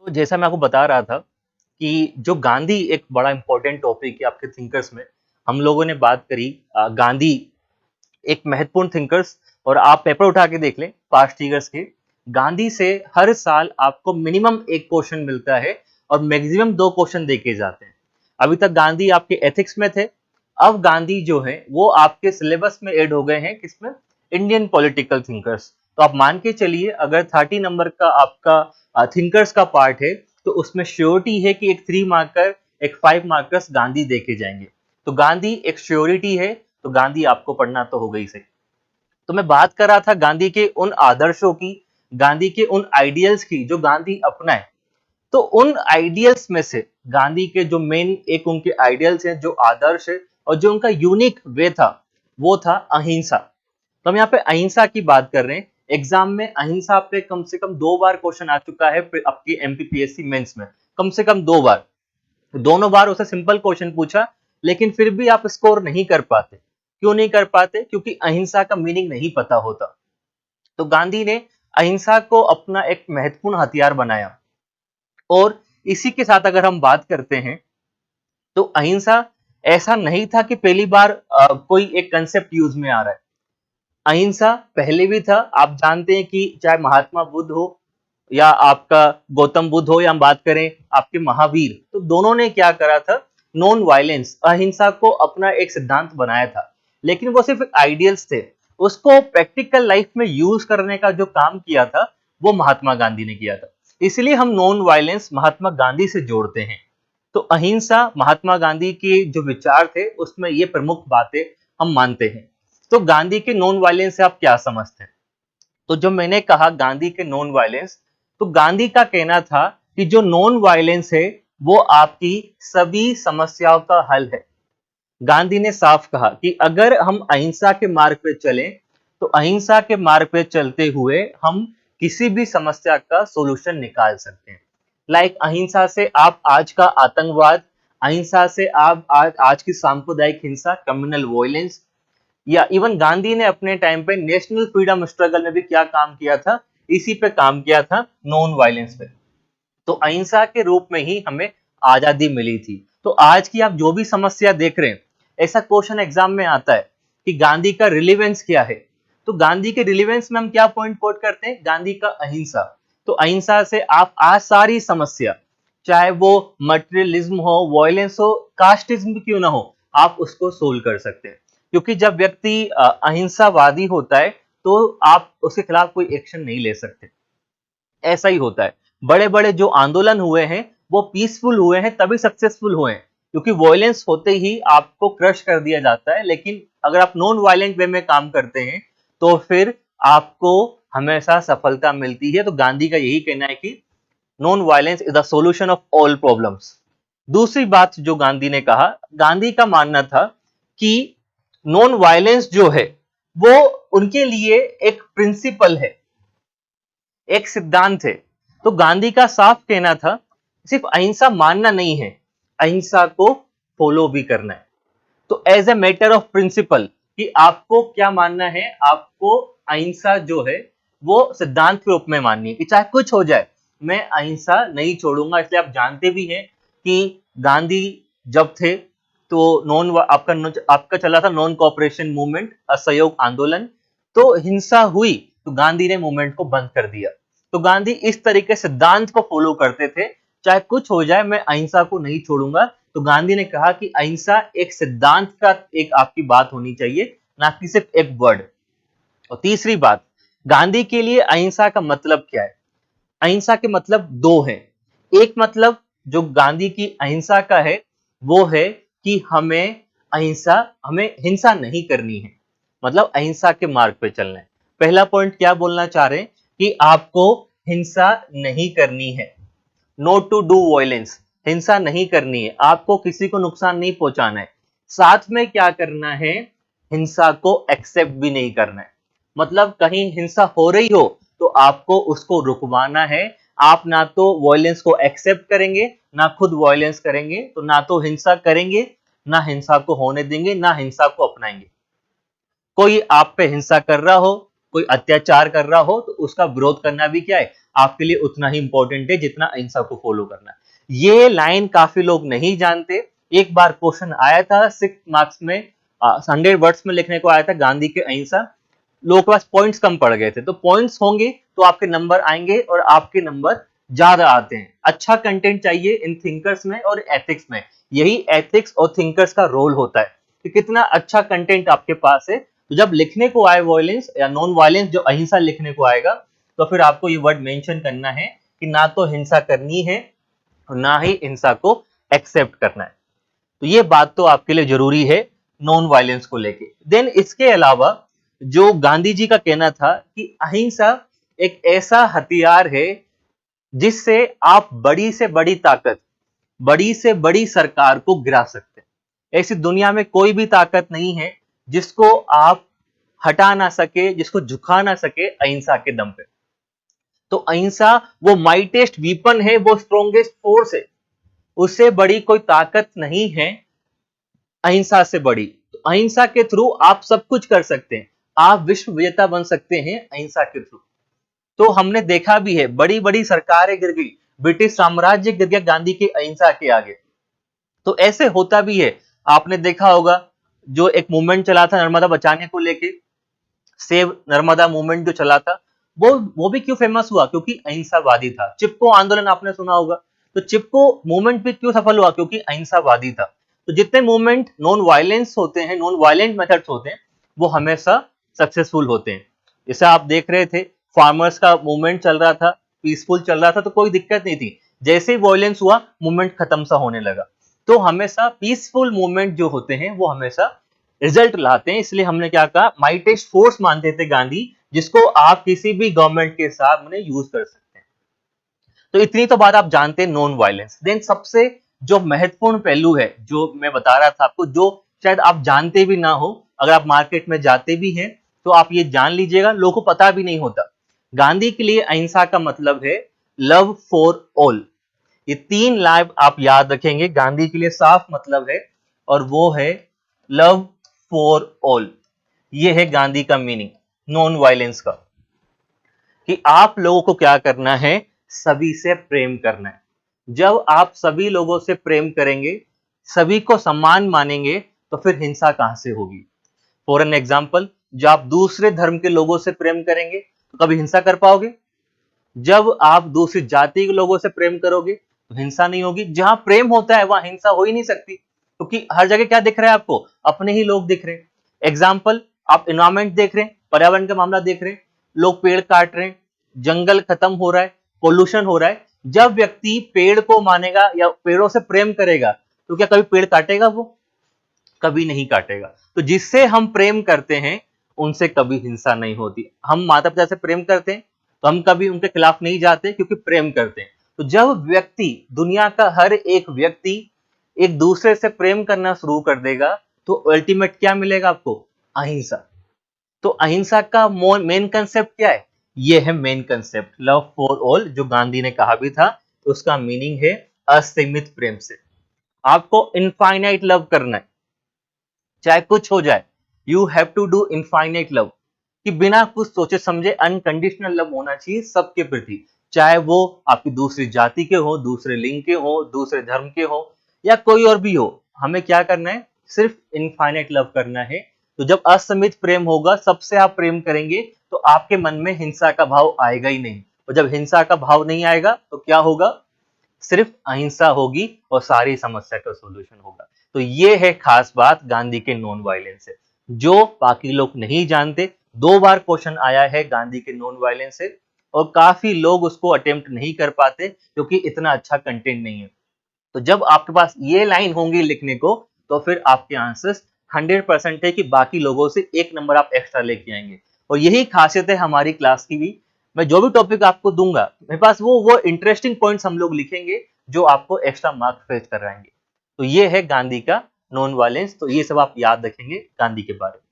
तो जैसा मैं आपको बता रहा था कि जो गांधी एक बड़ा इंपॉर्टेंट टॉपिक है आपके थिंकर्स में। हम लोगों ने बात करी गांधी एक महत्वपूर्ण थिंकर्स। और आप पेपर उठा के देख लें पास्ट ईयर्स के, गांधी से हर साल आपको मिनिमम एक क्वेश्चन मिलता है और मैक्सिमम दो क्वेश्चन देके जाते हैं। अभी तक गांधी आपके एथिक्स में थे, अब गांधी जो है वो आपके सिलेबस में ऐड हो गए हैं किसमें, इंडियन पॉलिटिकल थिंकर्स। तो आप मान के चलिए अगर 30 नंबर का आपका थिंकर्स का पार्ट है तो उसमें श्योरिटी है कि एक 3 मार्कर एक 5 मार्कर्स गांधी देके जाएंगे। तो गांधी एक श्योरिटी है, तो गांधी आपको पढ़ना तो हो गई सही। तो मैं बात कर रहा था गांधी के उन आदर्शों की, गांधी के उन आइडियल्स की जो गांधी अपनाए। तो उन आइडियल्स में से गांधी के जो मेन एक उनके आइडियल्स हैं, जो आदर्श है और जो उनका यूनिक वे था, वो था अहिंसा। तो हम यहाँ पे अहिंसा की बात कर रहे हैं। एग्जाम में अहिंसा पे कम से कम 2 बार क्वेश्चन आ चुका है आपकी एमपीपीएससी मेंस में, कम से कम 2 बार। दोनों बार उसे सिंपल क्वेश्चन पूछा, लेकिन फिर भी आप स्कोर नहीं कर पाते। क्यों नहीं कर पाते? क्योंकि अहिंसा का मीनिंग नहीं पता होता। तो गांधी ने अहिंसा को अपना एक महत्वपूर्ण हथियार बनाया। और इसी के साथ अगर हम बात करते हैं तो अहिंसा ऐसा नहीं था कि पहली बार कोई एक कंसेप्ट यूज में आ रहा है। अहिंसा पहले भी था। आप जानते हैं कि चाहे महात्मा बुद्ध हो या आपका गौतम बुद्ध हो, या हम बात करें आपके महावीर, तो दोनों ने क्या करा था, नॉन वायलेंस अहिंसा को अपना एक सिद्धांत बनाया था। लेकिन वो सिर्फ आइडियल्स थे, उसको प्रैक्टिकल लाइफ में यूज करने का जो काम किया था वो महात्मा गांधी ने किया था। इसलिए हम नॉन वायलेंस महात्मा गांधी से जोड़ते हैं। तो अहिंसा महात्मा गांधी के जो विचार थे उसमें ये प्रमुख बातें हम मानते हैं। तो गांधी के नॉन वायलेंस से आप क्या समझते हैं? तो जो मैंने कहा गांधी के नॉन वायलेंस, तो गांधी का कहना था कि जो नॉन वायलेंस है वो आपकी सभी समस्याओं का हल है। गांधी ने साफ कहा कि अगर हम अहिंसा के मार्ग पे चलें तो अहिंसा के मार्ग पे चलते हुए हम किसी भी समस्या का सॉल्यूशन निकाल सकते हैं। लाइक अहिंसा से आप आज का आतंकवाद, अहिंसा से आप आज की सांप्रदायिक हिंसा, कम्युनल वायलेंस, या इवन गांधी ने अपने टाइम पे नेशनल फ्रीडम स्ट्रगल में भी क्या काम किया था, इसी पे काम किया था, नॉन वायलेंस पे। तो अहिंसा के रूप में ही हमें आजादी मिली थी। तो आज की आप जो भी समस्या देख रहे हैं, ऐसा क्वेश्चन एग्जाम में आता है कि गांधी का रिलेवेंस क्या है। तो गांधी के रिलेवेंस में हम क्या पॉइंट कोट करते हैं, गांधी का अहिंसा। तो अहिंसा से आप आज सारी समस्या, चाहे वो मटेरियलिज्म हो, वायलेंस हो, कास्टिज्म क्यों ना हो, आप उसको सोल्व कर सकते हैं। क्योंकि जब व्यक्ति अहिंसावादी होता है तो आप उसके खिलाफ कोई एक्शन नहीं ले सकते। ऐसा ही होता है। बड़े बड़े जो आंदोलन हुए हैं वो पीसफुल हुए हैं, तभी सक्सेसफुल हुए हैं, क्योंकि वायलेंस होते ही आपको क्रश कर दिया जाता है। लेकिन अगर आप नॉन वायलेंट वे में काम करते हैं तो फिर आपको हमेशा सफलता मिलती है। तो गांधी का यही कहना है कि non violence is the solution of all problems. दूसरी बात जो गांधी ने कहा, गांधी का मानना था कि नॉन वायलेंस जो है वो उनके लिए एक प्रिंसिपल है, एक सिद्धांत है। तो गांधी का साफ कहना था सिर्फ अहिंसा मानना नहीं है, अहिंसा को फॉलो भी करना है। तो as a matter of principle कि आपको क्या मानना है, आपको अहिंसा जो है वो सिद्धांत के रूप में माननी है कि चाहे कुछ हो जाए मैं अहिंसा नहीं छोड़ूंगा। इसलिए आप जानते भी हैं कि गांधी जब थे तो नॉन आपका चला था नॉन कोऑपरेशन मूवमेंट, असहयोग आंदोलन। तो हिंसा हुई तो गांधी ने मूवमेंट को बंद कर दिया। तो गांधी इस तरीके सिद्धांत को फॉलो करते थे, चाहे कुछ हो जाए मैं अहिंसा को नहीं छोड़ूंगा। तो गांधी ने कहा कि अहिंसा एक सिद्धांत का एक आपकी बात होनी चाहिए, ना कि सिर्फ एक वर्ड। और तीसरी बात, गांधी के लिए अहिंसा का मतलब क्या है? अहिंसा के मतलब दो हैं। एक मतलब जो गांधी की अहिंसा का है वो है कि हमें हिंसा नहीं करनी है, मतलब अहिंसा के मार्ग पे चलना है। पहला पॉइंट क्या बोलना चाह रहे हैं कि आपको हिंसा नहीं करनी है, नॉट टू डू वायलेंस, हिंसा नहीं करनी है, आपको किसी को नुकसान नहीं पहुंचाना है। साथ में क्या करना है, हिंसा को एक्सेप्ट भी नहीं करना है। मतलब कहीं हिंसा हो रही हो तो आपको उसको रुकवाना है। आप ना तो वायलेंस को एक्सेप्ट करेंगे ना खुद वायलेंस करेंगे, तो ना तो हिंसा करेंगे ना हिंसा को होने देंगे, ना हिंसा को अपनाएंगे। कोई आप पे हिंसा कर रहा हो, कोई अत्याचार कर रहा हो तो उसका विरोध करना भी क्या है, आपके लिए उतना ही इंपॉर्टेंट है जितना अहिंसा को फॉलो करना। ये लाइन काफी लोग नहीं जानते। एक बार क्वेश्चन आया था 6 मार्क्स में, 100 वर्ड्स में लिखने को आया था गांधी के अहिंसा। लोगों के पास पॉइंट्स कम पड़ गए थे, तो पॉइंट्स होंगे तो आपके नंबर आएंगे और आपके नंबर ज्यादा आते हैं। अच्छा कंटेंट चाहिए इन थिंकर्स में और एथिक्स में। यही एथिक्स और थिंकर्स का रोल होता है कि कितना अच्छा कंटेंट आपके पास है। तो जब लिखने को आए वायलेंस या नॉन वायलेंस, जो अहिंसा लिखने को आएगा, तो फिर आपको ये वर्ड मेंशन करना है कि ना तो हिंसा करनी है और ना ही हिंसा को एक्सेप्ट करना है। तो ये बात तो आपके लिए जरूरी है नॉन वायलेंस को लेके। देन इसके अलावा जो गांधी जी का कहना था कि अहिंसा एक ऐसा हथियार है जिससे आप बड़ी से बड़ी ताकत, बड़ी से बड़ी सरकार को गिरा सकते हैं। ऐसी दुनिया में कोई भी ताकत नहीं है जिसको आप हटा ना सके, जिसको झुका ना सके अहिंसा के दम पे। तो अहिंसा वो माइटेस्ट वीपन है, वो स्ट्रॉन्गेस्ट फोर्स है। उससे बड़ी कोई ताकत नहीं है अहिंसा से बड़ी। तो अहिंसा के थ्रू आप सब कुछ कर सकते हैं, आप विश्व विजेता बन सकते हैं अहिंसा के थ्रू। तो हमने देखा भी है, बड़ी बड़ी सरकारें गिर गई, ब्रिटिश साम्राज्य गिर गया गांधी के अहिंसा के आगे। तो ऐसे होता भी है। आपने देखा होगा जो एक मूवमेंट चला था नर्मदा बचाने को लेके, सेव नर्मदा मूवमेंट जो चला था, वो भी क्यों फेमस हुआ, क्योंकि अहिंसावादी था। चिपको आंदोलन आपने सुना होगा, तो चिपको मूवमेंट भी क्यों सफल हुआ, क्योंकि अहिंसावादी था। तो जितने मूवमेंट नॉन वायलेंस होते हैं, नॉन वायलेंट मेथड्स होते हैं, वो हमेशा सक्सेसफुल होते हैं। जैसे आप देख रहे थे फार्मर्स का मूवमेंट चल रहा था, पीसफुल चल रहा था, तो कोई दिक्कत नहीं थी। जैसे ही वायलेंस हुआ मूवमेंट खत्म सा होने लगा। तो हमेशा पीसफुल मूवमेंट जो होते हैं वो हमेशा रिजल्ट लाते हैं। इसलिए हमने क्या कहा, माइटेस्ट फोर्स मानते थे गांधी, जिसको आप किसी भी गवर्नमेंट के सामने यूज कर सकते हैं। तो इतनी तो बात आप जानते हैं नॉन वायलेंस। देन सबसे जो महत्वपूर्ण पहलू है, जो मैं बता रहा था आपको, जो शायद आप जानते भी ना हो, अगर आप मार्केट में जाते भी हैं तो आप ये जान लीजिएगा, लोगों को पता भी नहीं होता। गांधी के लिए अहिंसा का मतलब है लव फॉर ऑल। ये 3 लाइन आप याद रखेंगे, गांधी के लिए साफ मतलब है, और वो है लव फॉर ऑल। ये है गांधी का मीनिंग नॉन वायलेंस का, कि आप लोगों को क्या करना है, सभी से प्रेम करना है। जब आप सभी लोगों से प्रेम करेंगे, सभी को सम्मान मानेंगे, तो फिर हिंसा कहां से होगी। फॉर एन एग्जाम्पल, जब आप दूसरे धर्म के लोगों से प्रेम करेंगे तो कभी हिंसा कर पाओगे। जब आप दूसरी जाति के लोगों से प्रेम करोगे तो हिंसा नहीं होगी। जहां प्रेम होता है वहां हिंसा हो ही नहीं सकती, क्योंकि हर जगह क्या दिख रहा है आपको, अपने ही लोग दिख रहे हैं। एग्जाम्पल, आप एनवायरमेंट देख रहे हैं, पर्यावरण का मामला देख रहे हैं, लोग पेड़ काट रहे हैं, जंगल खत्म हो रहा है, पोल्यूशन हो रहा है। जब व्यक्ति पेड़ को मानेगा या पेड़ों से प्रेम करेगा, तो क्या कभी पेड़ काटेगा? वो कभी नहीं काटेगा। तो जिससे हम प्रेम करते हैं उनसे कभी हिंसा नहीं होती। हम माता पिता से प्रेम करते हैं तो हम कभी उनके खिलाफ नहीं जाते, क्योंकि प्रेम करते हैं। तो जब व्यक्ति, दुनिया का हर एक व्यक्ति एक दूसरे से प्रेम करना शुरू कर देगा, तो अल्टीमेट क्या मिलेगा आपको? अहिंसा। तो अहिंसा का मेन कंसेप्ट क्या है? ये है main concept, love for all, जो गांधी ने कहा भी था। तो उसका मीनिंग है असीमित प्रेम से। आपको इनफाइनाइट लव करना है, चाहे कुछ हो जाए। You have to do infinite love, कि बिना कुछ सोचे समझे अनकंडीशनल लव होना चाहिए सबके प्रति, चाहे वो आपकी दूसरी जाति के हो, दूसरे लिंग के हो, दूसरे धर्म के हो, या कोई और भी हो। हमें क्या करना है? सिर्फ इनफाइनाइट लव करना है। तो जब असीमित प्रेम होगा, सबसे आप प्रेम करेंगे, तो आपके मन में हिंसा का भाव आएगा ही नहीं। और जब हिंसा का भाव नहीं आएगा तो क्या होगा? सिर्फ अहिंसा होगी और सारी समस्या का सॉल्यूशन होगा। तो ये है खास बात गांधी के नॉन वायलेंस से, जो बाकी लोग नहीं जानते। 2 बार क्वेश्चन आया है गांधी के नॉन वायलेंस से, और काफी लोग उसको अटेम्प्ट नहीं कर पाते क्योंकि इतना अच्छा कंटेंट नहीं है। तो जब आपके पास ये लाइन होंगी लिखने को, तो फिर आपके आंसर्स 100% है कि बाकी लोगों से 1 नंबर आप एक्स्ट्रा लेके आएंगे। और यही खासियत है हमारी क्लास की भी। मैं जो भी टॉपिक आपको दूंगा, मेरे पास वो इंटरेस्टिंग पॉइंट्स हम लोग लिखेंगे जो आपको एक्स्ट्रा मार्क्स फेच कराएंगे। तो ये है गांधी का नॉन वायलेंस। तो ये सब आप याद रखेंगे गांधी के बारे में।